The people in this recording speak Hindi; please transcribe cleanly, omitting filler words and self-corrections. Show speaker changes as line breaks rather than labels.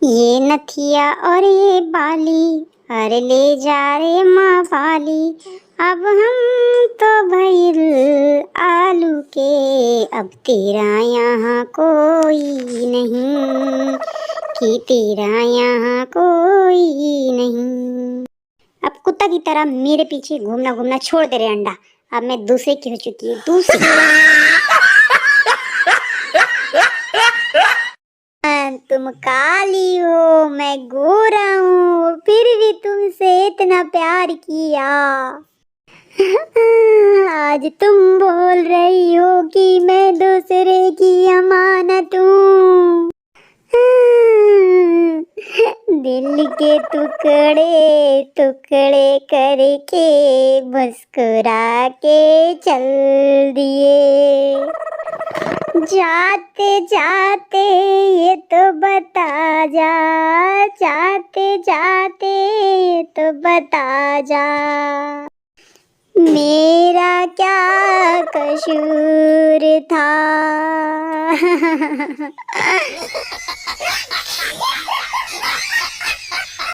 ये नथिया और ये बाली, अरे ले जा रे माँ वाली। अब हम तो भइल आलू के, अब तेरा यहाँ कोई नहीं, कि तेरा यहाँ कोई नहीं। अब कुत्ता की तरह मेरे पीछे घूमना घूमना छोड़ दे रे अंडा। अब मैं दूसरे की हो चुकी हूँ, दूसरी। तुम काली हो, मैं गोरा हूँ, फिर भी तुमसे इतना प्यार किया। आज तुम बोल रही हो कि मैं दूसरे की अमानत हूँ। दिल के टुकड़े टुकड़े करके मुस्कुरा के चल दिए। जाते जाते ये तो बता जा, जाते जाते ये तो बता जा, मेरा क्या कसूर था।